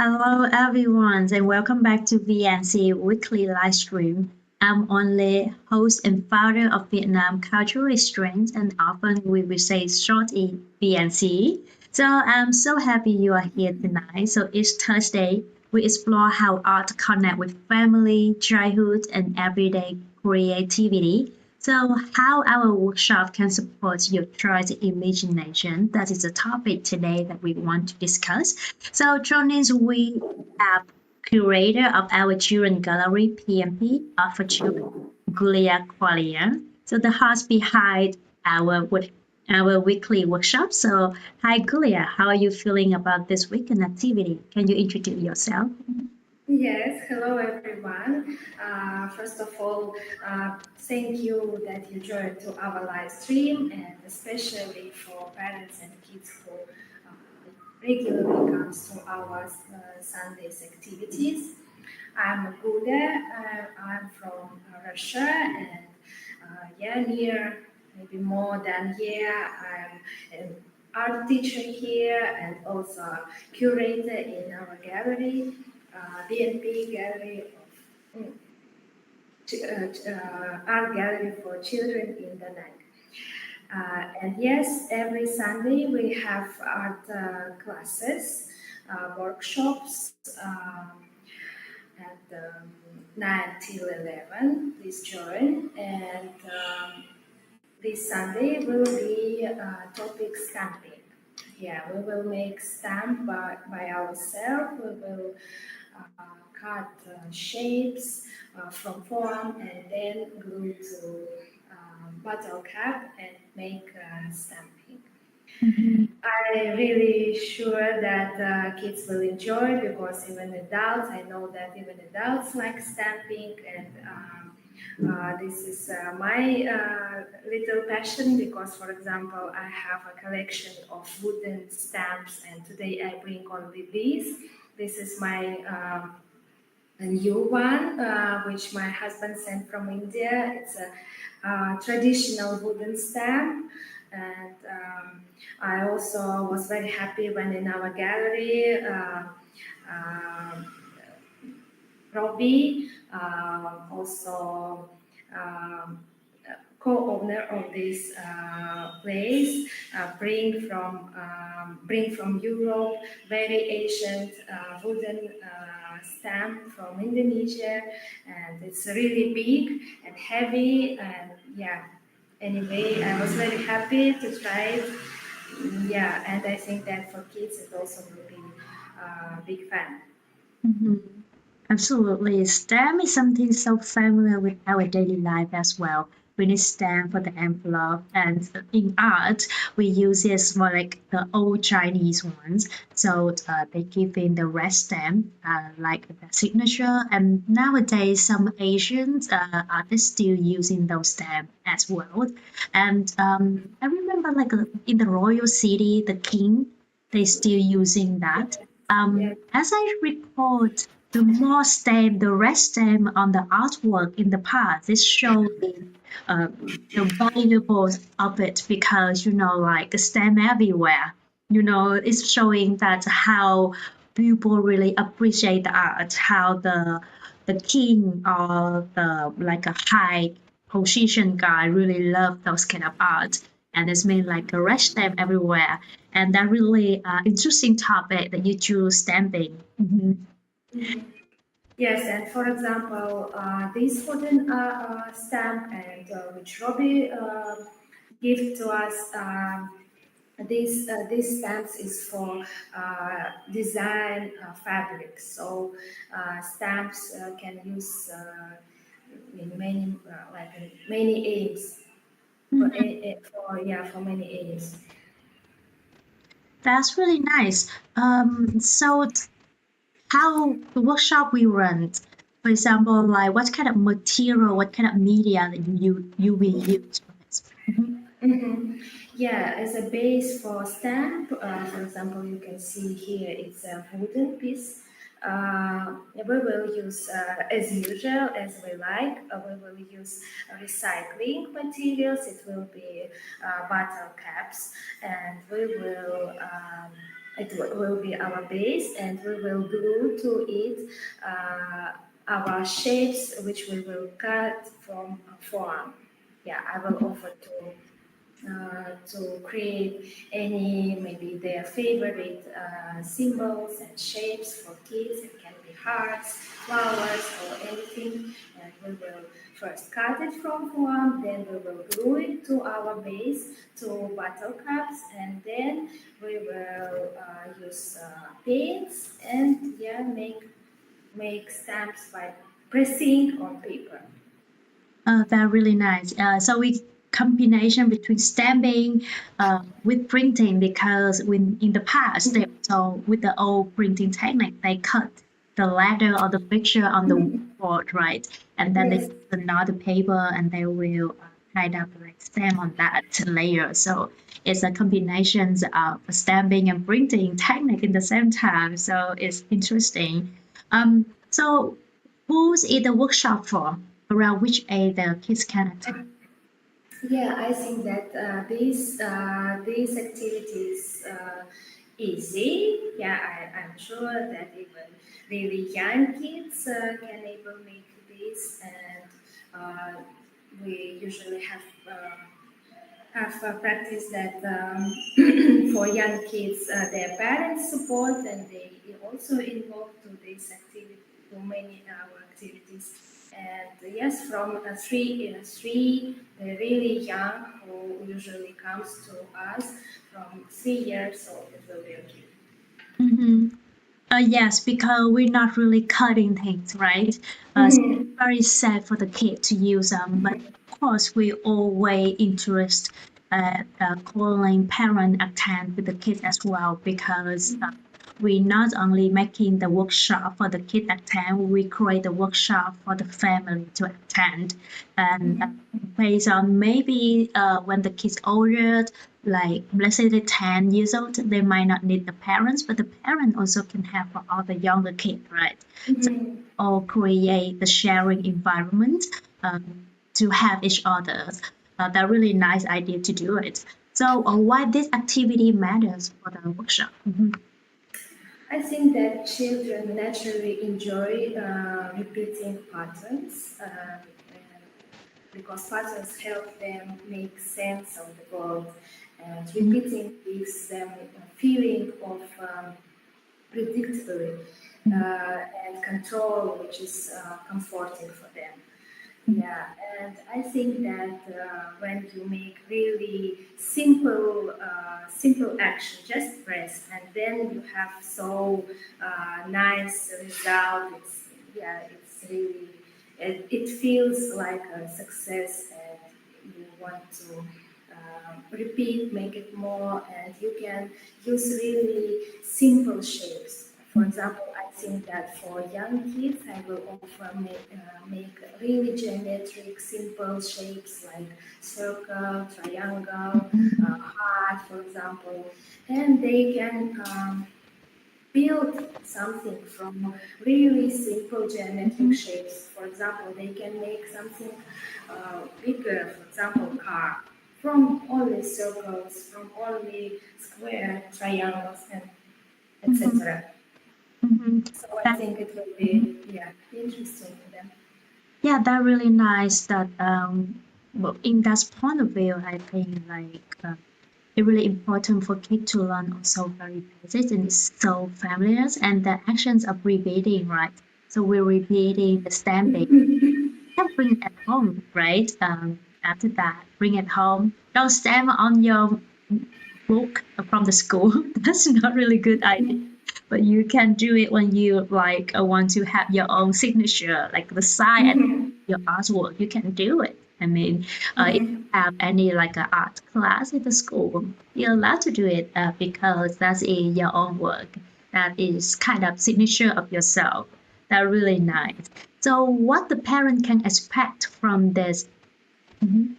Hello, everyone, and welcome back to VNCE Weekly Livestream. I'm Only, host and founder of Vietnam Cultural Exchange, and often we will say shortly VNCE. So I'm so happy you are here tonight. So each Thursday, we explore how art connect with family, childhood, and everyday creativity. So, how our workshop can support your child's imagination? That is the topic today that we want to discuss. So, joining us, we have curator of our children gallery, PMP, Art for Children, Gulia Qualia. So, the host behind our weekly workshop. So, hi Gulia, how are you feeling about this weekend activity? Can you introduce yourself? Yes, hello everyone. First of all, thank you that you joined to our live stream, and especially for parents and kids who regularly comes to our Sundays activities. I'm Guda. I'm from Russia, and yeah, near maybe more than year, I'm an art teacher here and also a curator in our gallery, BNP Gallery of Art Gallery for Children in Da Nang. And yes, every Sunday we have art classes, workshops at 9 till 11. Please join. And this Sunday will be topic stamping. Yeah, we will make stamp by ourselves. We will cut shapes from foam and then glue to bottle cap and make stamping. I'm really sure that kids will enjoy because even adults, I know that even adults like stamping, and this is my little passion because, for example, I have a collection of wooden stamps, and today I bring only these. This is my a new one, which my husband sent from India. It's a traditional wooden stamp, and I also was very happy when in our gallery, uh, Robbie, also co-owner of this place, bring from Europe very ancient wooden stamp from Indonesia, and it's really big and heavy, and yeah. Anyway, I was very happy to try it. Yeah, and I think that for kids it also will be a big fan. Mhm. Absolutely. STEM is something so familiar with our daily life as well. We need stamp for the envelope, and in art, we use it for like the old Chinese ones. So they give in the red stamp, like the signature. And nowadays, some Asians artists still using those stamps as well. And I remember, like in the royal city, the king, they still using that. Yeah. As I recall, the more stamp, the red stamp on the artwork in the past, it shows uh, the valuables of it because like stamp everywhere. It's showing that how people really appreciate the art, how the king or the like a high position guy really love those kind of art. And it's been like a red stamp everywhere. And that really interesting topic that you choose stamping. Mhm. Yes, and for example, this wooden stamp and which Robbie gave to us, these stamps is for design fabrics. So stamps can use in many many aims Mhm. for many aims. That's really nice. So how the workshop we run, for example, like what kind of material, what kind of media that you will use for this? Mhm. Mhm. Yeah, as a base for stamp, for example, you can see here it's a wooden piece. We will use, as usual, as we like, we will use recycling materials. It will be bottle caps, and we will will be our base, and we will glue to it our shapes, which we will cut from a form. Yeah, I will offer to create any maybe their favorite symbols and shapes for kids. It can be hearts, flowers, or anything. And we will first cut it from form, then we will glue it to our base, to bottle caps, and then we will use paints and yeah, make stamps by pressing on paper. That's really nice. So we combination between stamping with printing because when in the past they also with the old printing technique they cut the letter or the picture on the board, right? And then they Yes. use another paper and they will kind of like stamp on that layer. So it's a combination of stamping and printing technique in the same time. So it's interesting. So who's in the workshop for? Around which age the kids can attend? Yeah, I think that these activities easy. Yeah, I'm sure that even really young kids can able make this, and we usually have practice that for young kids, their parents support, and they also involved to this activity, to many our activities. And yes, from three, they're really young, who usually comes to us from 3 years old, it will be okay. Mm-hmm. Yes, because we're not really cutting things, right? So it's Mhm. very sad for the kid to use them. But of course, we always interest calling parent attend with the kids as well because we not only making the workshop for the kid attend, we create the workshop for the family to attend. And based on maybe when the kids older, like let's say they're 10 years old, they might not need the parents, but the parent also can have for all the younger kids, right? So Mhm. all create the sharing environment to have each other. That really nice idea to do it. So why this activity matters for the workshop? Mhm. I think that children naturally enjoy repeating patterns, and because patterns help them make sense of the world, and repeating gives them a feeling of predictability and control, which is comforting for them. Yeah, and I think that when you make really simple action, just press, and then you have so nice result. It's really, it feels like a success, and you want to repeat, make it more, and you can use really simple shapes. For example, I think that for young kids, I will offer make really geometric, simple shapes like circle, triangle, heart, for example, and they can build something from really simple geometric shapes. For example, they can make something bigger, for example, car, from only circles, from only square, triangles, and Mhm. etc. Mhm. So I That, think it will mhm. be interesting for them. Yeah, that really nice that well, in that point of view, I think like it's really important for kids to learn also very basic and it's so familiar and the actions of repeating, right? So we're repeating the stamping. Can bring it at home, right? After that, bring it home. Don't stamp on your book from the school. That's not really good idea. But you can do it when you like want to have your own signature, like the sign and your artwork. You can do it. I mean, if you have any like a art class in the school, you're allowed to do it because that's your own work. That is kind of signature of yourself. That's really nice. So, what the parent can expect from this? Mhm.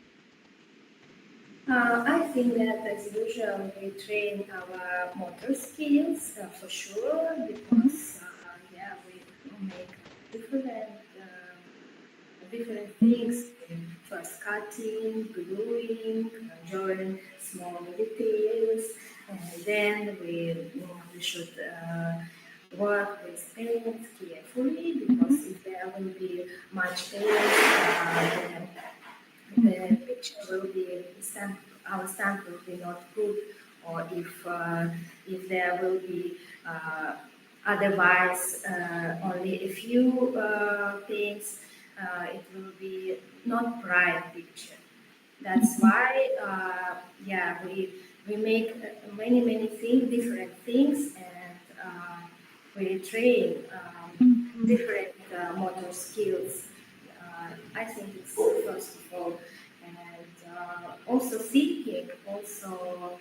I think that as usual we train our motor skills for sure Mhm. because yeah we make different different things. First cutting, gluing, drawing small details, And then we should work with paint carefully, because if there will be much paint, then the picture will be our stamp will be not good, or if there will be otherwise only a few paints, it will be not bright picture. That's why we make many things, different things, and we train different motor skills. I think it's first of all, and also thinking, also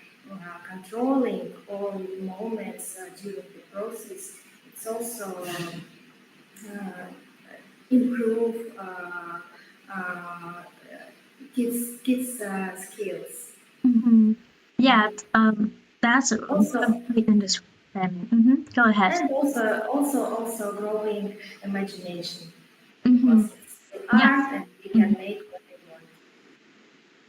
controlling all moments during the process. It's also improve kids skills. Yeah, that's a Also, complete understanding. Go ahead. and also growing imagination, Mm-hmm. because it's Yeah. art and we can make what we want.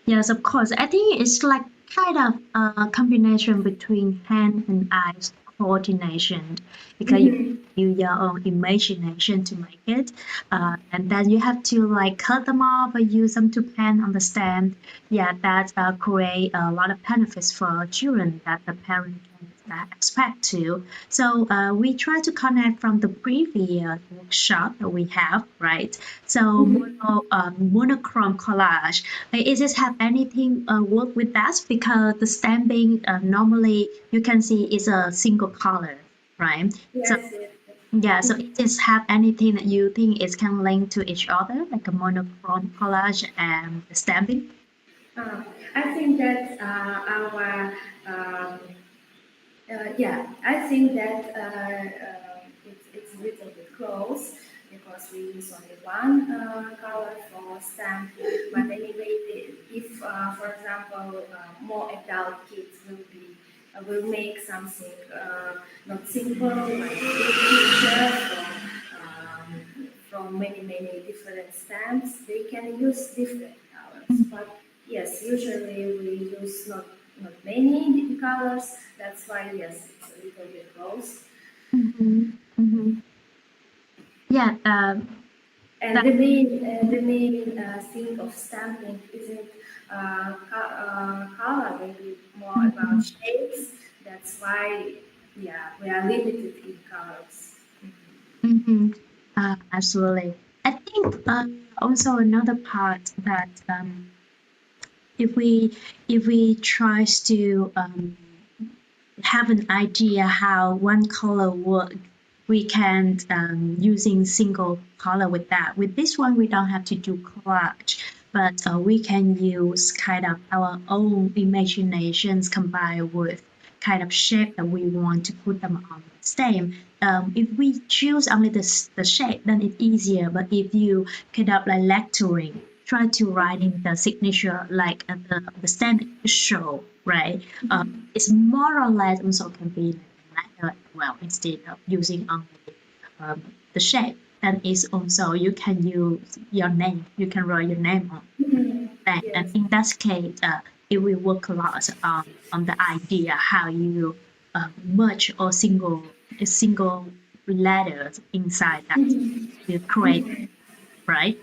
Yes, of course. I think it's like kind of a combination between hand and eyes coordination, because you use your own imagination to make it, and then you have to like cut them off or use them to pen on the stand. Yeah, that create a lot of benefits for children that the parent can expect to. So we try to connect from the previous workshop that we have, right? So monochrome collage. Is this have anything work with that? Because the stamping normally you can see is a single color, right? So Yes, yes. yeah, so it just have anything that you think it can link to each other, like a monochrome collage and the stamping? I think that our um, I think that it's a little bit close, because we use only one color for stamp. But anyway, if for example more adult kids will make something not simple, like a big picture from many different stamps, they can use different colors. But yes, usually we use not many colors. That's why, yes, it's a little bit close. Yeah, And that, the main thing of stamping isn't color, maybe more about shapes. That's why, yeah, we are limited in colors. absolutely. I think also another part that if we tries to have an idea how one color work, we can using single color with that. With this one, we don't have to do collage, but we can use kind of our own imaginations combined with kind of shape that we want to put them on the stem. If we choose only the shape, then it's easier. But if you kind of like lettering, try to write in the signature like the stamp show, right? It's more or less also can be like letter as well instead of using only the shape. And it's also you can use your name. You can write your name on that. And Yes. in that case, it will work a lot on the idea how you merge or single letters inside that you create, right?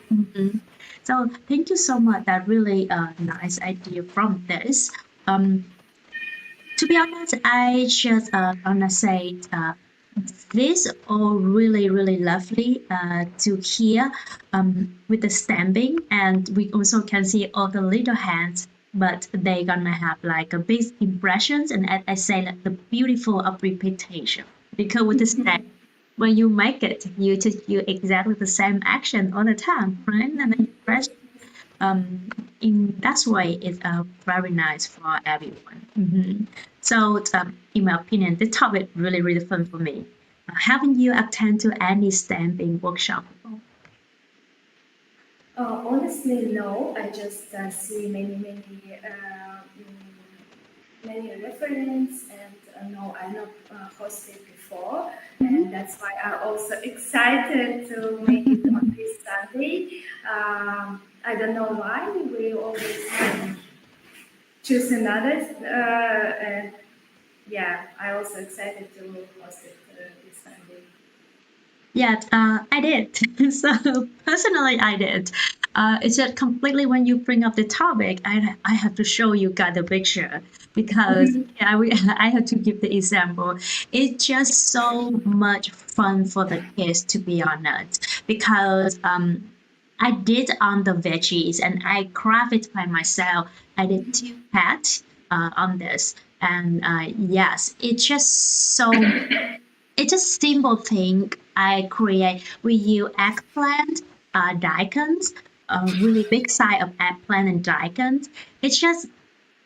So thank you so much. That really nice idea from this. Um, to be honest, I just gonna say this all really lovely to hear with the stamping, and we also can see all the little hands, but they gonna have like a big impressions, and as I say, like the beautiful of repetition, because with the stamp, when you make it, you just do exactly the same action all the time, right? And then impression in that way it's very nice for everyone. So in my opinion, this topic really fun for me. Haven't you attended to any stamping workshop before? Honestly, no. I just see many reference, and no, I not hosted before, and that's why I'm also excited to make it on this Sunday. I don't know why we always choose another yeah, I also excited to host it this Sunday. Yeah, I did. So personally, I did. It's just completely when you bring up the topic, I have to show you guys the picture because yeah, I have to give the example. It's just so much fun for the kids, to be honest, because I did on the veggies and I craft it by myself. I did two hats on this, and yes, it's just so it's a simple thing I create. We use eggplant, daikons, a really big size of eggplant and daikons. It's just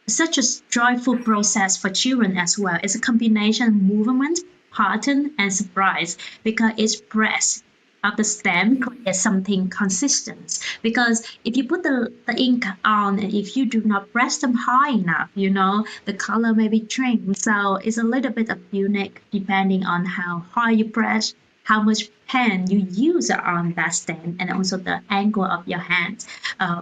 such a joyful process for children as well. It's a combination of movement, pattern, and surprise because it's press of the stem creates something consistent. Because if you put the ink on and if you do not press them high enough, the color may be trimmed. So it's a little bit of unique depending on how hard you press, how much pen you use on that stem, and also the angle of your hand. Uh,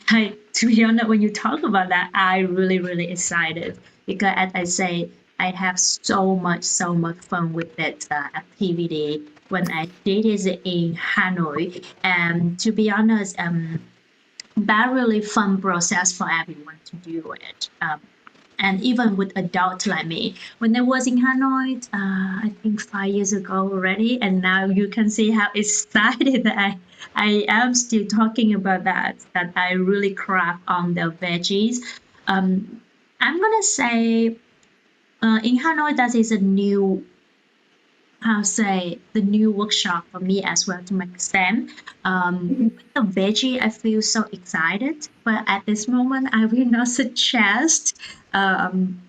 to be honest, when you talk about that, I really, really excited because, as I say, I have so much fun with that activity when I did it in Hanoi. And to be honest, that really fun process for everyone to do it. And even with adults like me. When I was in Hanoi, I think 5 years ago already, and now you can see how excited I am still talking about that I really craft on the veggies. I'm gonna say in Hanoi that is a new I'll say the new workshop for me as well to make sense. With the veggie, I feel so excited, but at this moment, I will not suggest um,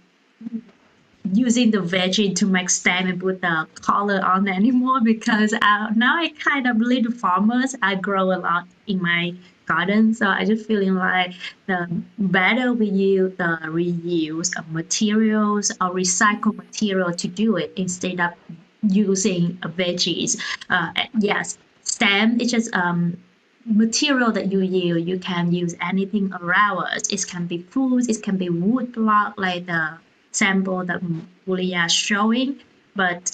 using the veggie to make stem and put the color on anymore because now I kind of little farmers. I grow a lot in my garden, so I just feeling like the better we use the reuse of materials or recycle material to do it instead of using veggies. Yes, stem is just material that you use. You can use anything around us. It can be foods, it can be wood block like the sample that Julia is showing. But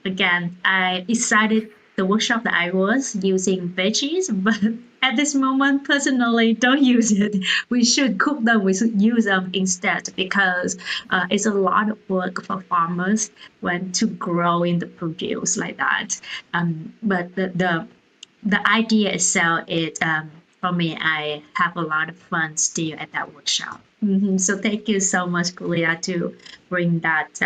again, I decided the workshop that I was using veggies, but at this moment, personally, don't use it. We should cook them. We should use them instead because it's a lot of work for farmers when to grow in the produce like that. But the idea itself is for me, I have a lot of fun still at that workshop. So thank you so much, Julia, to bring that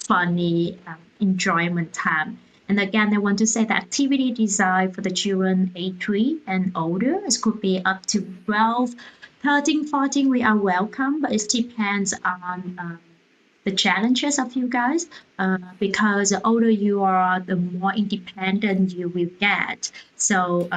funny enjoyment time. And again, I want to say the activity designed for the children age 3 and older. It could be up to 12, 13, 14. We are welcome, but it depends on the challenges of you guys because the older you are, the more independent you will get. So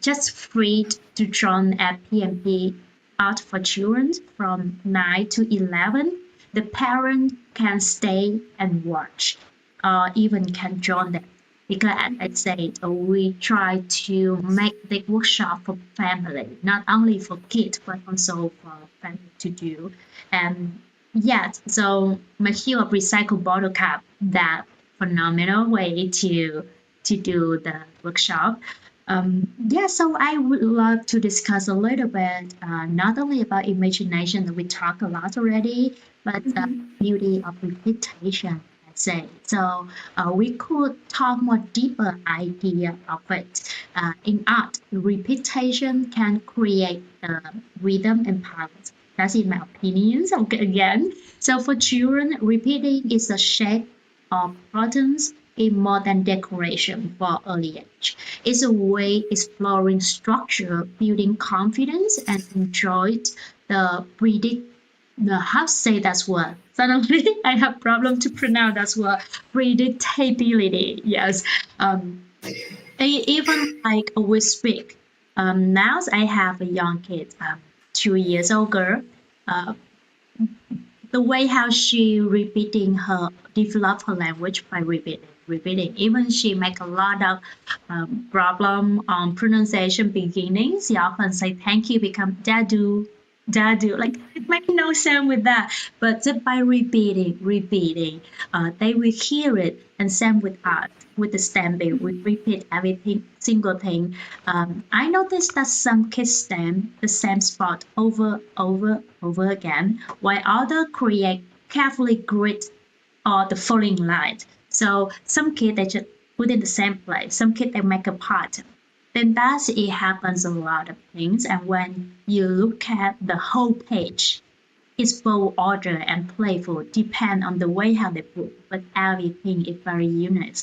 just free to join at PMP Art for Children from 9 to 11. The parent can stay and watch or even can join them. Because as I said, we try to make the workshop for family, not only for kids, but also for family to do. And yes, so material of recycled bottle cap, that phenomenal way to do the workshop. Yeah, so I would love to discuss a little bit, not only about imagination that we talk a lot already, but beauty of repetition. I'd say so. We could talk more deeper idea of it. In art, repetition can create rhythm and patterns. That's in my opinion. So again, so for children, repeating is a shape of patterns in more than decoration for early age. It's a way exploring structure, building confidence, and enjoyed the predict. The how to say that word? Suddenly, I have problem to pronounce that word. Predictability. Yes. Even like we speak. Now I have a young kid, 2 years old girl. Uh, the way how she repeating her develop her language by repeating even she make a lot of problem on pronunciation beginning. She often say thank you become dadu Dadu, like it makes no sense with that. But just by repeating, they will hear it. And same with us, with the stamping, we repeat everything, single thing. I noticed that some kids stamp the same spot over again, while others create carefully grid or the falling light. So some kids they just put in the same place. Some kids they make a pattern. Then that's it happens a lot of things. And when you look at the whole page, it's both order and playful, depend on the way how they put, but everything is very unique.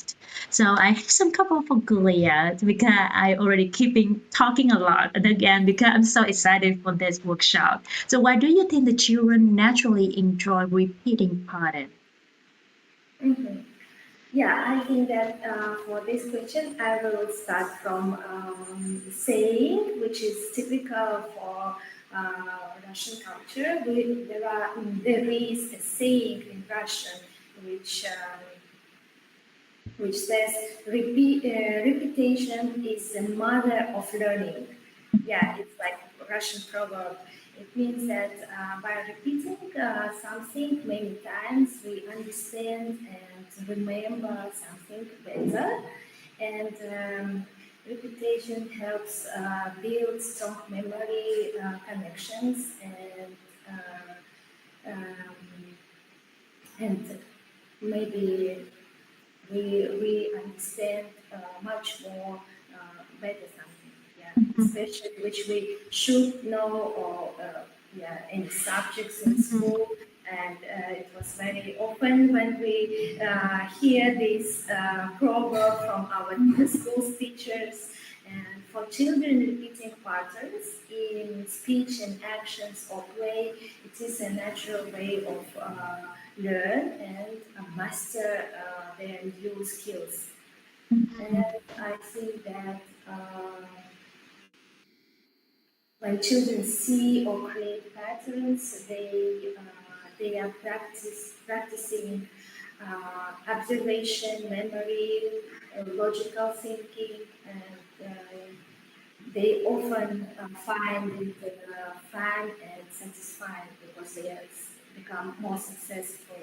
So I have some couple for Julia because I already keeping talking a lot and again because I'm so excited for this workshop. So why do you think the children naturally enjoy repeating patterns? Mhm. Yeah, I think that for this question, I will start from saying, which is typical for Russian culture. There is a saying in Russian which says repetition is the mother of learning. Yeah, it's like a Russian proverb. It means that by repeating something many times, we understand and remember something better. And repetition helps build strong memory connections um, and maybe we understand much more better something, yeah, especially which we should know or yeah, any subjects in school. And it was very often when we hear this proverb from our school teachers. And for children, repeating patterns in speech and actions or play, it is a natural way of learn and master their new skills. And I think that when children see or create patterns, they are practicing observation, memory, logical thinking, and they often find it fun and satisfying because they have become more successful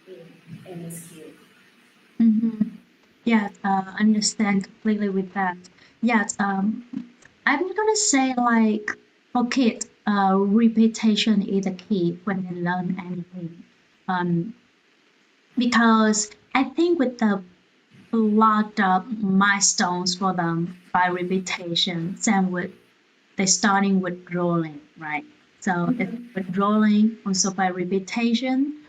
in any skill. Mm-hmm. Yeah, understand completely with that. Yes, I'm gonna say like for kids, repetition is a key when they learn anything. Um, because I think with the lot of milestones for them by repetition, same with they starting with rolling, right? So if with rolling also by repetition,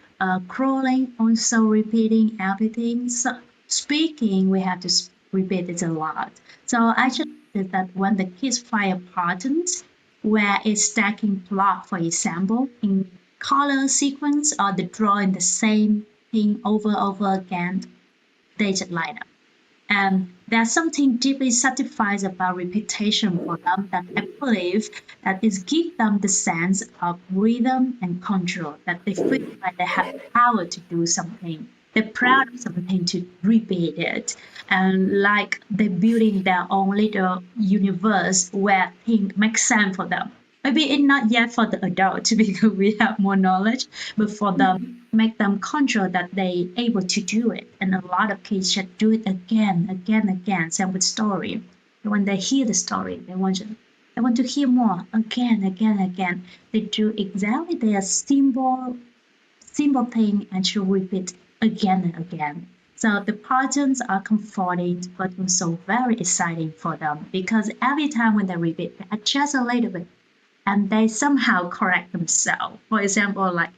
crawling also repeating everything. So speaking we have to repeat it a lot. So I just did that when the kids find patterns where it's stacking block, for example, in color sequence or the drawing the same thing over again, they just light up. And there's something deeply satisfying about repetition for them that I believe that is give them the sense of rhythm and control, that they feel like they have power to do something. They're proud of something to repeat it. And like they're building their own little universe where things make sense for them. Maybe it's not yet for the adult because we have more knowledge, but for them make them control that they able to do it. And a lot of kids should do it again. Same with story. When they hear the story, they want to hear more again. They do exactly their simple thing and should repeat again and again. So the patterns are comforting but also very exciting for them because every time when they repeat, they adjust a little bit and they somehow correct themselves. For example, like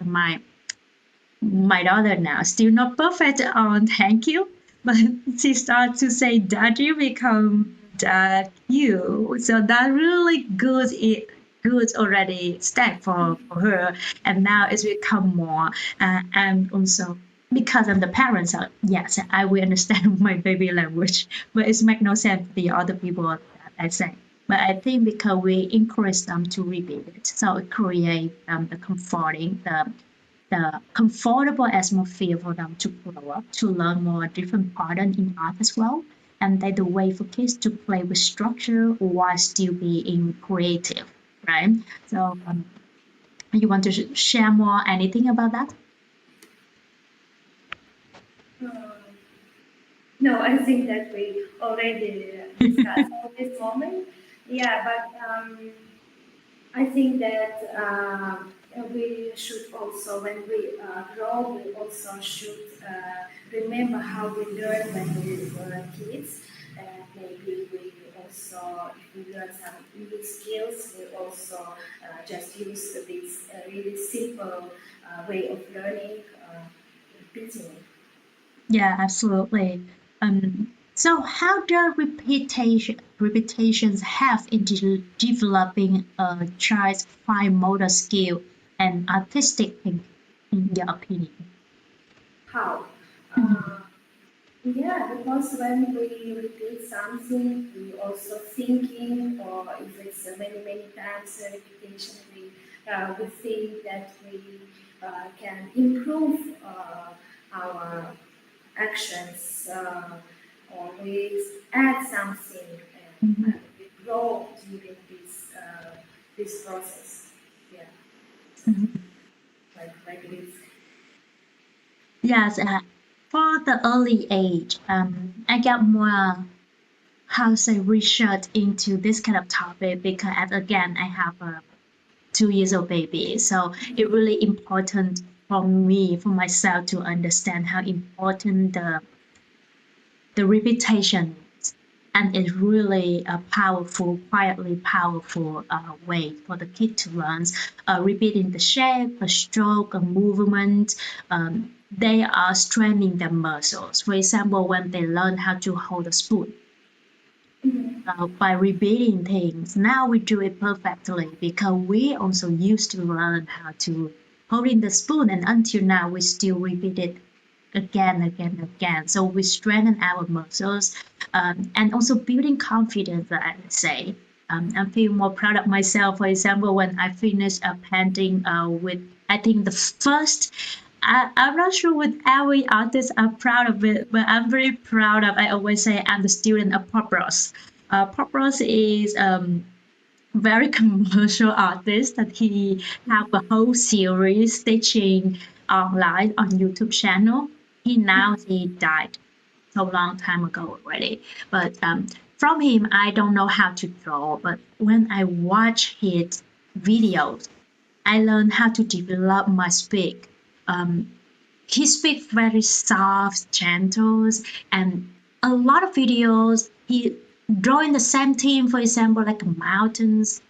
my daughter now still not perfect on thank you, but she starts to say daddy become dad you. So that really good good already step for her and now it's become more and also because of the parents are yes I will understand my baby language but it's make no sense to the other people that I say but I think because we encourage them to repeat it so it create the comforting the comfortable atmosphere for them to grow up, to learn more different pattern in art as well. And that the way for kids to play with structure while still being creative, right? So You want to share more anything about that? No, I think that we already discussed at this moment. Yeah, but I think that we should also, when we grow, we also should remember how we learn when we were kids. Maybe we also, if we learn some new skills, we also just use this really simple way of learning, repeating it. Yeah, absolutely. So how do repetitions help in developing a child's fine motor skill and artistic thinking, in your opinion? How? Mhm. Yeah, because when we repeat something, we also thinking, or if it's many many times repetition, we think that we can improve our actions, or we add something, and Mhm. we grow during this process. Yeah, Mhm. like this. Yes, for the early age, I got more, how to say, research into this kind of topic because, again, I have a 2 years old baby. So it really important for me, for myself to understand how important the repetition is. And it's really a powerful, quietly powerful way for the kid to learn. Repeating the shape, a stroke, a movement, they are strengthening their muscles. For example, when they learn how to hold a spoon, by repeating things. Now we do it perfectly because we also used to learn how to holding the spoon, and until now we still repeat it again, again, again. So we strengthen our muscles, and also building confidence. I would say. I feel more proud of myself. For example, when I finished a painting with, I think the first. I'm not sure with every artist are proud of it, but I'm very proud of. I always say I'm the student of pop Ross. Pop Ross is very commercial artist that he have a whole series teaching online on YouTube channel. He died so long time ago already. But from him, I don't know how to draw. But when I watch his videos, I learned how to develop my speak. Um, he speaks very soft, gentle, and a lot of videos he drawing the same theme, for example, like mountains,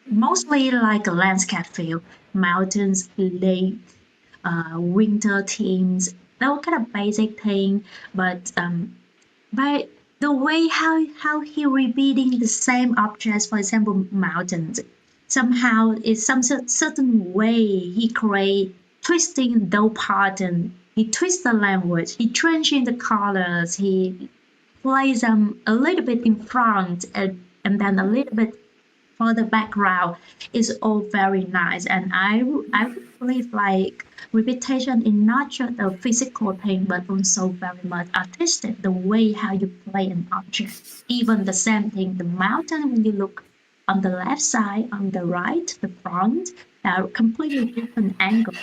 mostly like a landscape feel, mountains, lake, winter themes, that kind of basic thing. But by the way how he repeating the same objects, for example, mountains, somehow it's some certain way he create twisting those pattern. He twists the language. He changing the colors. He plays them a little bit in front and then a little bit for the background is all very nice. And I would believe like repetition is not just a physical thing, but also very much artistic. The way how you play an object, even the same thing, the mountain when you look on the left side, on the right, the front, they are completely different angle.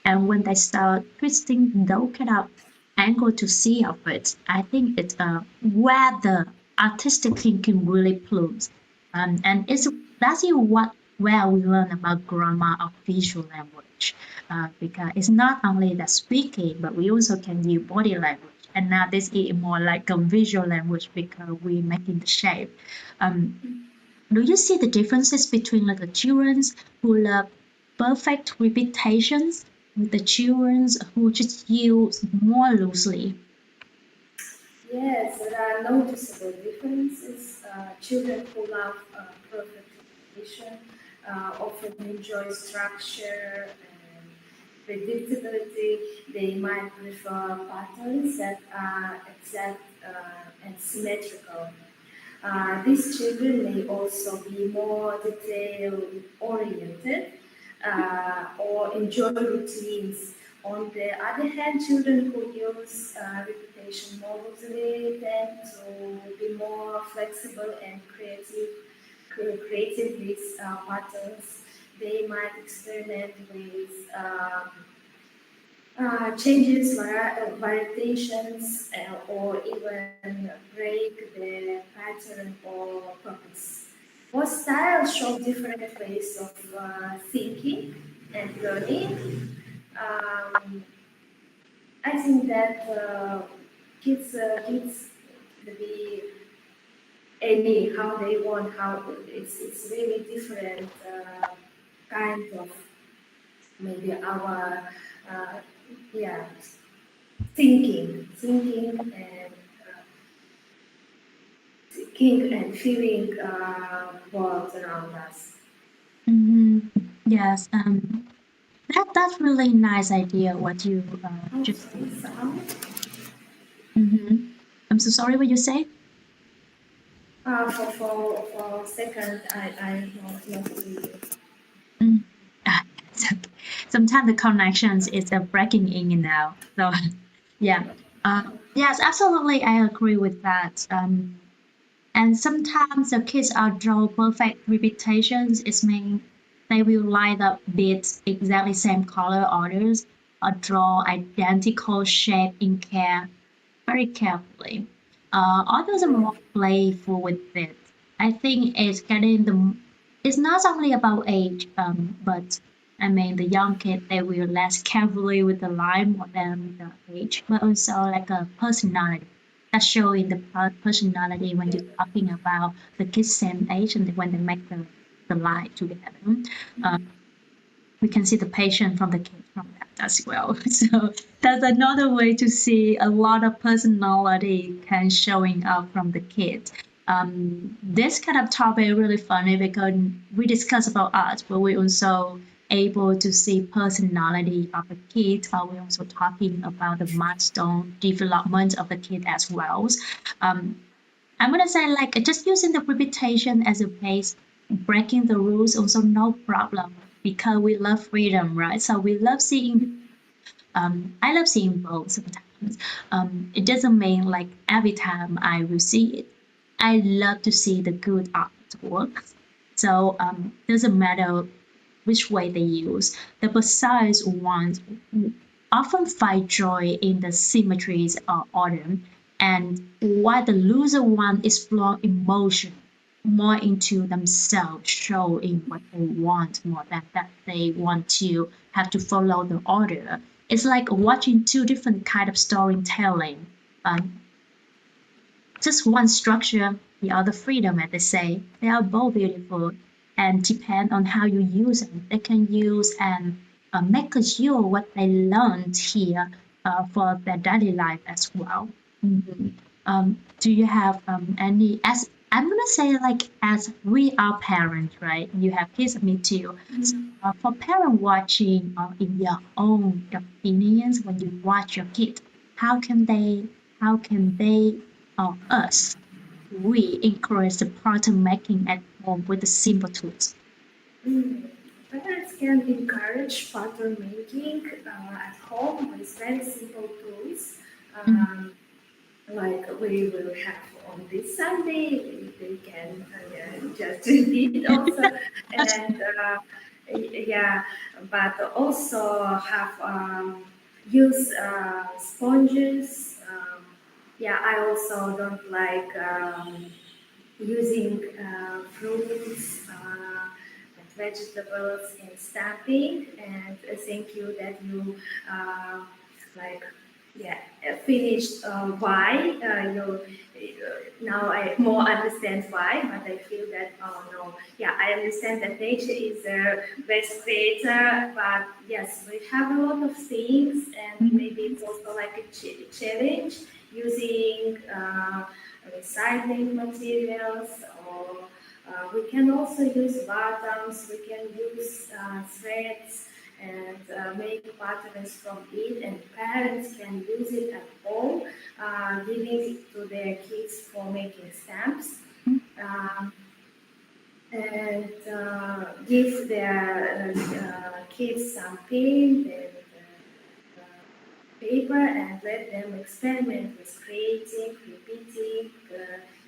And when they start twisting those kind of angle to see of it, I think it's where the artistic thinking really blooms. And it's that's what where we learn about grammar of visual language, because it's not only the speaking, but we also can use body language. And now this is more like a visual language because we making the shape. Um, do you see the differences between like the children who love perfect repetitions with the children who just use more loosely? Yes, there are noticeable differences. Children who love perfect repetition often enjoy structure and predictability. They might prefer patterns that are exact and symmetrical. These children may also be more detail oriented or enjoy routines. On the other hand, children who use repetition more loosely tend to be more flexible and creative with patterns. they might experiment with changes, variations, or even break the pattern or purpose. Both styles show different ways of thinking and learning. I think that kids be any how they want, how it's really different kind of maybe our uh, yeah thinking and thinking and feeling world around us. Yes, that's really nice idea what you just. I'm so sorry. What you say? For a second, I lost you. It's okay. Sometimes the connections is breaking in and out. So yeah. Yes, absolutely. I agree with that. And sometimes the kids are draw perfect repetitions. It means they will line up bits exactly same color orders or draw identical shape in care very carefully. Others are more playful with it. I think it's getting the. It's not only about age, but I mean the young kid they will less carefully with the line more than the age, but also like a personality. That's showing the personality when you're talking about the kids same age and when they make the line together. We can see the patient from the kid from that as well. So that's another way to see a lot of personality can showing up from the kid. This kind of topic is really funny because we discuss about art, but we also able to see personality of the kid. We're also talking about the milestone development of the kid as well. Um, I'm gonna say like just using the repetition as a base, breaking the rules also no problem because we love freedom, right? So we love seeing. I love seeing both sometimes. It doesn't mean like every time I will see it. I love to see the good artwork. So doesn't matter which way they use. The precise ones often find joy in the symmetries of order, and while the looser one explore emotion more into themselves, showing what they want more than that they want to have to follow the order. It's like watching two different kind of storytelling. Um, just one structure, the other freedom, as they say. They are both beautiful and depend on how you use them. They can use and make sure what they learned here for their daily life as well. Mhm. Do you have any, as I'm gonna say like as we are parents, right? You have kids, me too. So, for parent watching in your own opinions, when you watch your kid, how can they, how can they us, we encourage the pattern making at home with the simple tools. Parents can encourage pattern making at home with very simple tools. Mm, Like we will have on this Sunday, they can just repeat also, that's and yeah, but also have use sponges. Yeah, I also don't like using fruits and vegetables in stamping. And thank you that you like yeah finished why you now I more understand why, but I feel that oh no, yeah, I understand that nature is the best creator, but yes, we have a lot of things, and maybe it's also like a challenge using recycling materials, or we can also use bottoms, we can use threads and make patterns from it, and parents can use it at home, giving it to their kids for making stamps. Um, and give their kids some paint and paper, and let them experiment with creating,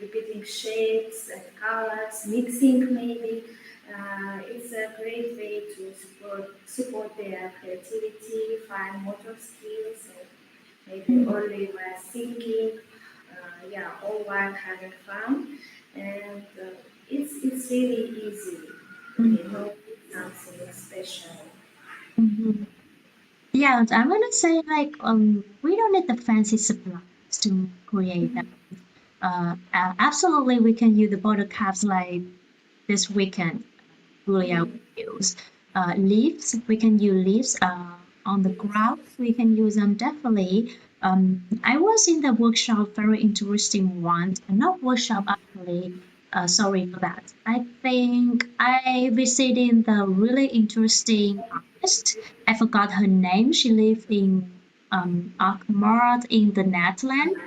repeating shapes and colors, mixing maybe. It's a great way to support their creativity, fine motor skills, and maybe early while singing, all while having fun. And it's really easy, something special. Yeah, I'm gonna say like we don't need the fancy supplies to create them. Absolutely, we can use the bottle caps like this weekend. Julia will use leaves. We can use leaves on the ground. We can use them definitely. I was in the workshop, very interesting one. Not workshop actually. Sorry for that. I think I visited the really interesting artist. I forgot her name. She lived in Alkmaar in the Netherlands.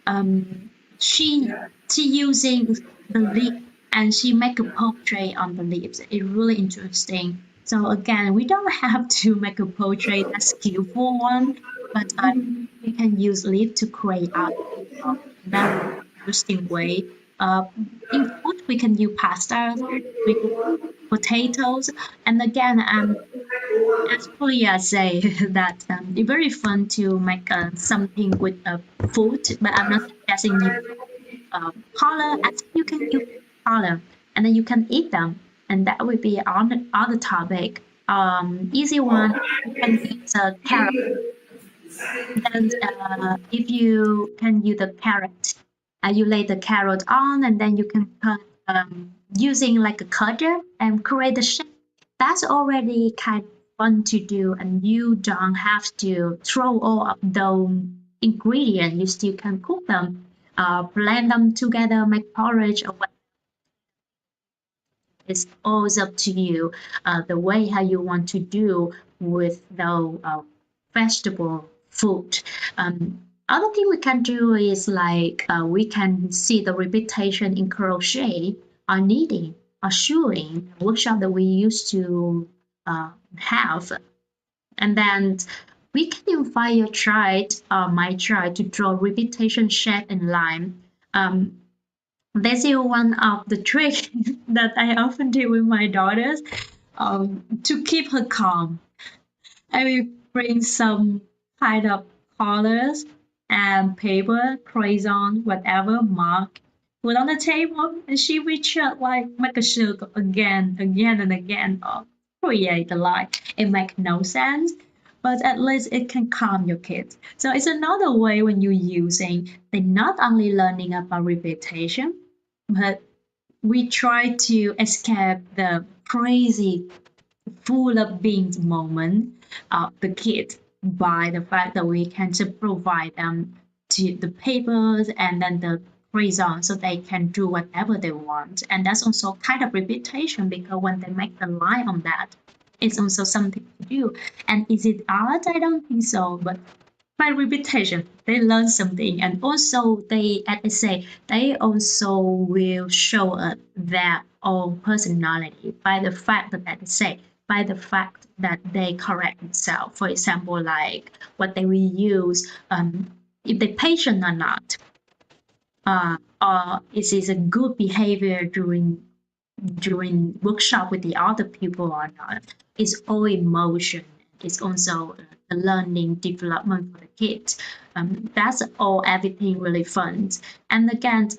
Um, she using the leaf and she make a portrait on the leaves. It's really interesting. So again, we don't have to make a portrait that's skillful one, but we can use leaf to create art very interesting way. Uh, in food, we can use pasta, we can use potatoes, and again, as Julia say that it's very fun to make something with food, but I'm not suggesting you color. Actually, you can use color, and then you can eat them, and that would be on the other topic. Easy one. You can use a carrot. Then, if you can use the carrot, you lay the carrot on, and then you can cut using like a cutter and create the shape. That's already kind of fun to do, and you don't have to throw all of those ingredients. You still can cook them, blend them together, make porridge or what. It's always up to you, the way how you want to do with the vegetable food. Other thing we can do is like we can see the repetition in crochet or knitting or sewing workshop that we used to have, and then we can invite your child or my child to draw repetition shape in line. That's one of the tricks that I often do with my daughters to keep her calm. I will bring some kind of colors and paper, crayon, whatever, mark, put on the table, and she will just like make a circle again, and again, or create a line. It makes no sense, but at least it can calm your kids. So it's another way when you're using, they're not only learning about repetition, but we try to escape the crazy, full of beans moment of the kid by the fact that we can just provide them to the papers and then the crayon so they can do whatever they want. And that's also kind of repetition because when they make the line on that, it's also something to do. And is it art? I don't think so, but by repetition, they learn something, and also they, as I say, they also will show up their own personality by the fact that they say, by the fact that they correct themselves. For example, like what they will use, if they patient or not, or is it a good behavior during workshop with the other people or not. It's all emotion. It's also the learning development for the kids. That's all everything really fun. And again,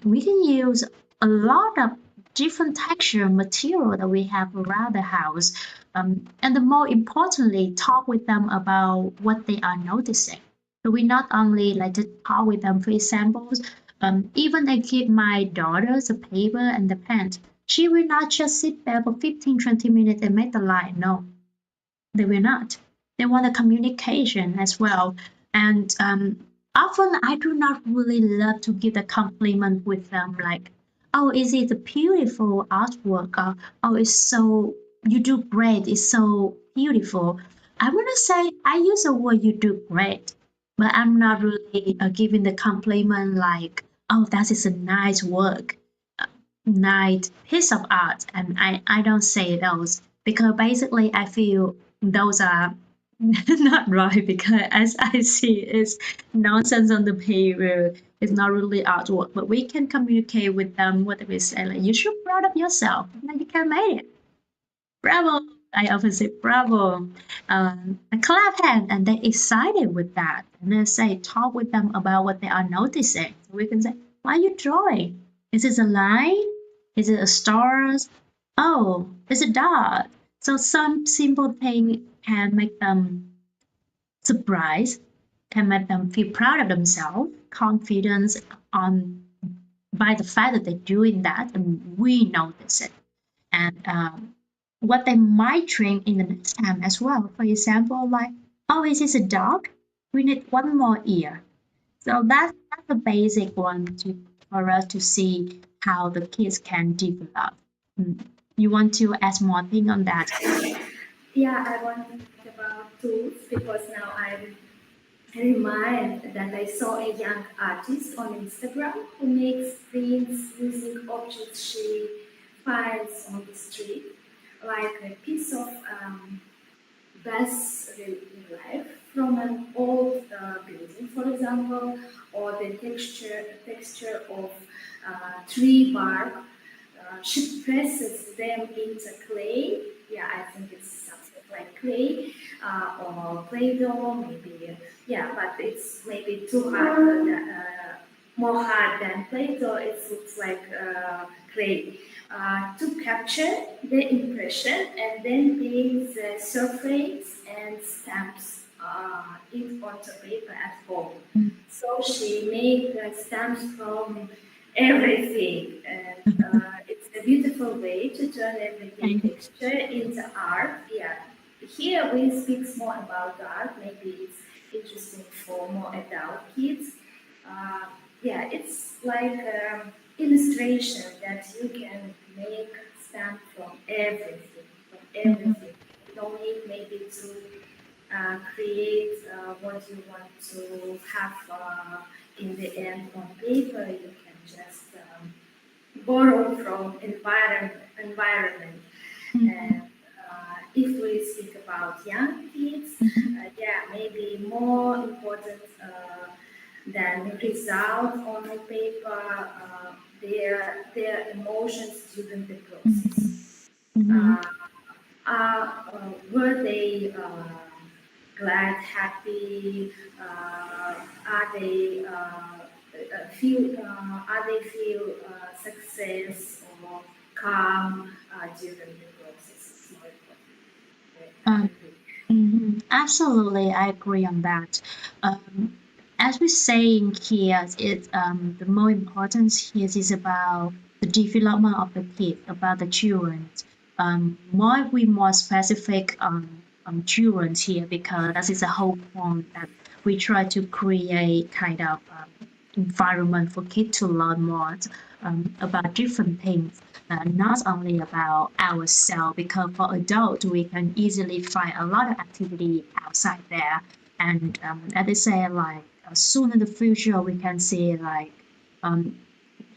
we can use a lot of different texture material that we have around the house. And the more importantly, talk with them about what they are noticing. So we not only like to talk with them for examples, even I give my daughters a paper and the pen. She will not just sit there for 15-20 minutes and make the line. No, they will not. They want a communication as well. And often I do not really love to give a compliment with them like, oh, is it a beautiful artwork? Or, oh, it's so, you do great. It's so beautiful. I want to say, I use the word you do great, but I'm not really giving the compliment like, oh, that is a nice work, nice piece of art. And I don't say those because basically I feel those are not right because as I see it's nonsense on the paper. It's not really artwork, but we can communicate with them what we say, like, you should be proud of yourself. Now you can make it. Bravo. I often say bravo. I clap hand and they're excited with that. And then say, talk with them about what they are noticing. So we can say, why are you drawing? Is it a line? Is it a stars? Oh, it's a dot. So some simple thing can make them surprised, can make them feel proud of themselves, confidence on by the fact that they're doing that, and we notice it. And what they might train in the next time as well. For example, like, oh, is this a dog? We need one more ear. So that's the basic one for us to see how the kids can develop. You want to add more thing on that? Yeah, I want to talk about tools because now I remind that I saw a young artist on Instagram who makes prints using objects she finds on the street, like a piece of bas relief from an old building, for example, or the texture of tree bark. She presses them into clay. Yeah, I think it's something like clay or Play-Doh, maybe. Yeah, but it's maybe too hard, more hard than Play-Doh. It looks like clay. To capture the impression and then paint the surface and stamps it onto paper at home. So she made stamps from everything, and it's a beautiful way to turn everyday texture into art. Yeah, here we speak more about art. Maybe it's interesting for more adult kids. Yeah, it's like illustration that you can make stamp from everything, You don't need maybe to create what you want to have in the end on paper. You can just borrow from environment. And if we speak about young kids, yeah, maybe more important than result on the paper, their emotions during the process. Were they glad, happy? Are they feel success or calm during the process? It's more important. Absolutely, I agree on that. As we're saying here, it's the more important here is about the development of the kid, about the children. More specific on children here because that is the whole point that we try to create kind of environment for kids to learn more about different things, not only about ourselves, because for adults we can easily find a lot of activity outside there. And as they say, like soon in the future, we can see like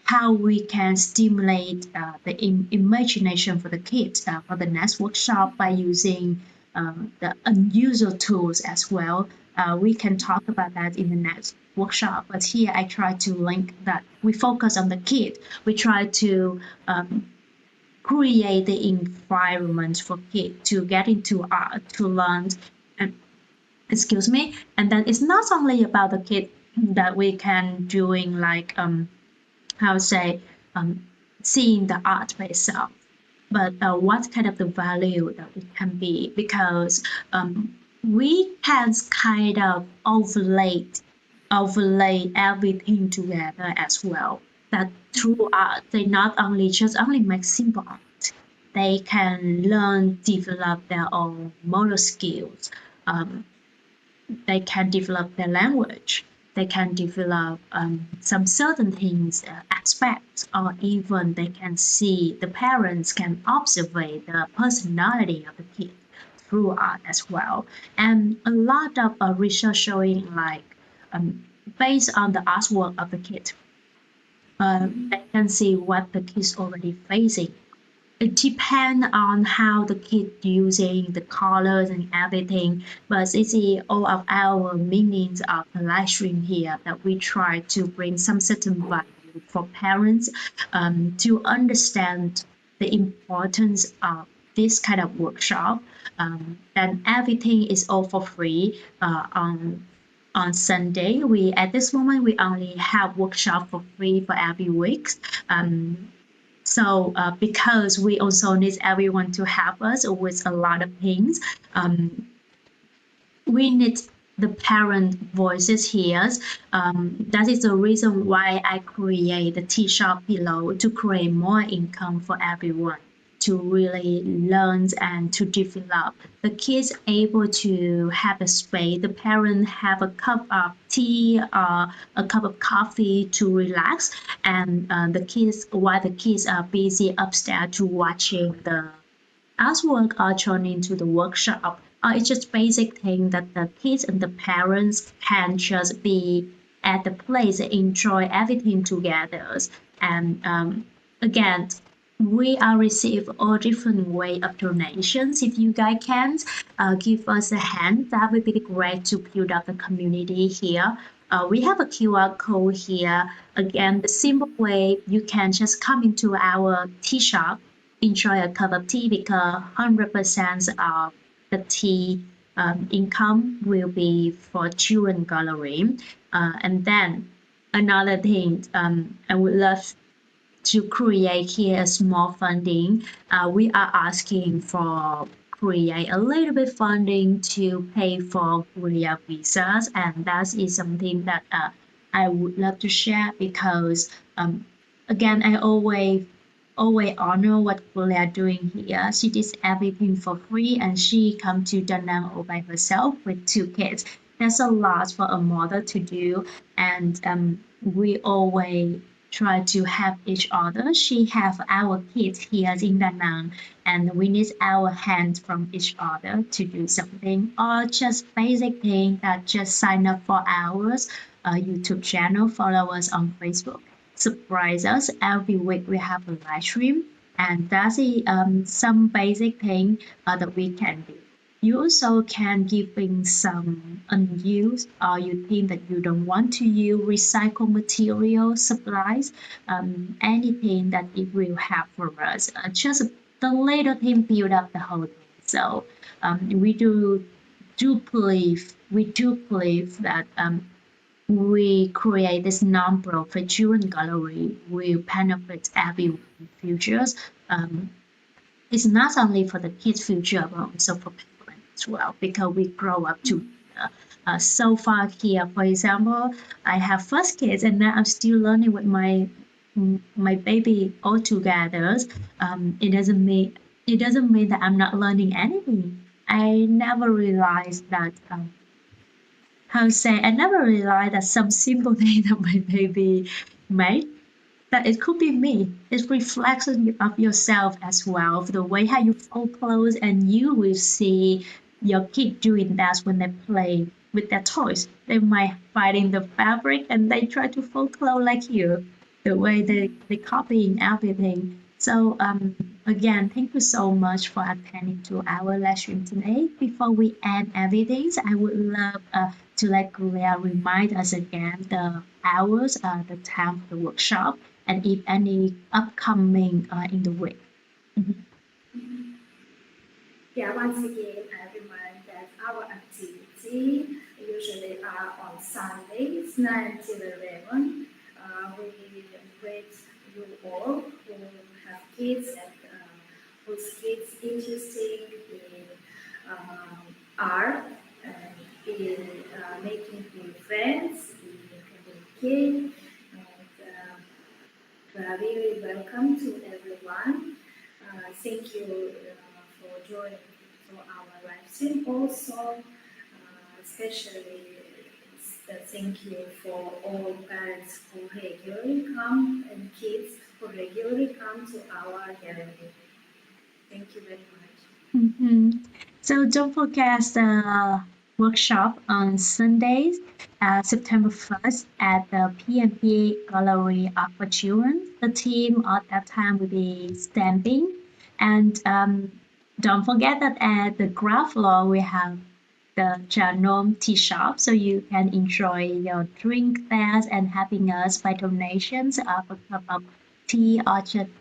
how we can stimulate the imagination for the kids for the next workshop by using the unusual tools as well. We can talk about that in the next workshop, but here I try to link that we focus on the kid. We try to create the environment for kids to get into art, to learn, and excuse me, and then it's not only about the kid that we can doing like how to say seeing the art by itself, but what kind of the value that it can be, because we can kind of overlay everything together as well. That through art, they not only just only make simple art, they can learn, develop their own motor skills. They can develop their language. They can develop some certain things, aspects, or even they can see the parents can observe the personality of the kid through art as well. And a lot of research showing like based on the artwork of the kid, they can see what the kid's already facing. it depends on how the kid using the colors and everything. But you see, all of our meanings of the live stream here that we try to bring some certain value for parents to understand the importance of this kind of workshop. And everything is all for free on Sunday. We at this moment we only have workshop for free for every week. So because we also need everyone to help us with a lot of things, we need the parent voices here. That is the reason why I create the tea shop below to create more income for everyone to really learn and to develop. The kids able to have a space, the parent have a cup of tea or a cup of coffee to relax, and the kids while the kids are busy upstairs to watching the artwork or turning to the workshop. It's just basic thing that the kids and the parents can just be at the place and enjoy everything together. And again, we are receive all different way of donations. If you guys can give us a hand, that would be great to build up the community here. We have a QR code here. Again, the simple way you can just come into our tea shop, enjoy a cup of tea because 100% of the tea income will be for children gallery. And then another thing, I would love to create here a small funding. We are asking for create a little bit funding to pay for Korea visas, and that is something that I would love to share because again I always honor what Korea doing here. She did everything for free and she come to Da Nang all by herself with 2 kids. That's a lot for a mother to do, and we always try to help each other. She have our kids here in Da Nang, and we need our hands from each other to do something, or just basic thing that just sign up for our YouTube channel, follow us on Facebook, surprise us every week. We have a live stream, and that's some basic thing that we can do. You also can give in some unused or you think that you don't want to use recycled material supplies, anything that it will help for us. Just the little thing build up the whole thing. So we do believe that we create this non-profit children gallery will benefit everyone in futures. It's not only for the kids' future, but also for parents as well, because we grow up together. So far here, for example, I have first kids, and now I'm still learning with my baby all together. It doesn't mean that I'm not learning anything. I never realized that. I never realized that some simple thing that my baby made, that it could be me. It reflects of yourself as well, the way how you fold clothes, and you will see your kid doing that when they play with their toys. They might find the fabric and they try to fold clothes like you, the way they copying everything. So again, thank you so much for attending to our live stream today. Before we end everything, I would love to let Gulia remind us again the hours, the time of the workshop, and if any upcoming in the week. Yeah, once again, I remind that our activity usually are on Sundays, 9 till 11. We invite you all who have kids and whose kids interested in art and in making new friends, in communicating, and we are really welcome to everyone. Thank you for joining for our live stream. Also, especially thank you for all parents who regularly come and kids who regularly come to our gallery. Thank you very much. So don't forget the workshop on Sundays, September 1st at the PNPA Gallery of for Children. The theme at that time will be stamping, And don't forget that at the ground floor we have the Chanom tea shop, so you can enjoy your drink there and having us by donations of a cup of tea or just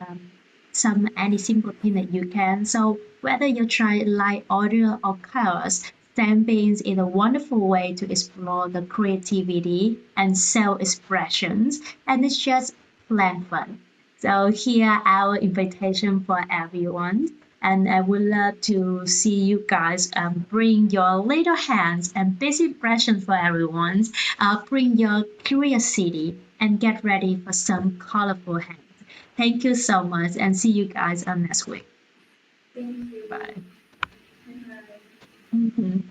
some any simple thing that you can. So whether you try light order or colors, stampings is a wonderful way to explore the creativity and self-expressions, and it's just plain fun. So here our invitation for everyone. And I would love to see you guys bring your little hands and basic impressions for everyone. Bring your curiosity and get ready for some colorful hands. Thank you so much and see you guys on next week. Thank you. Bye. Bye.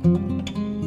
Mhm.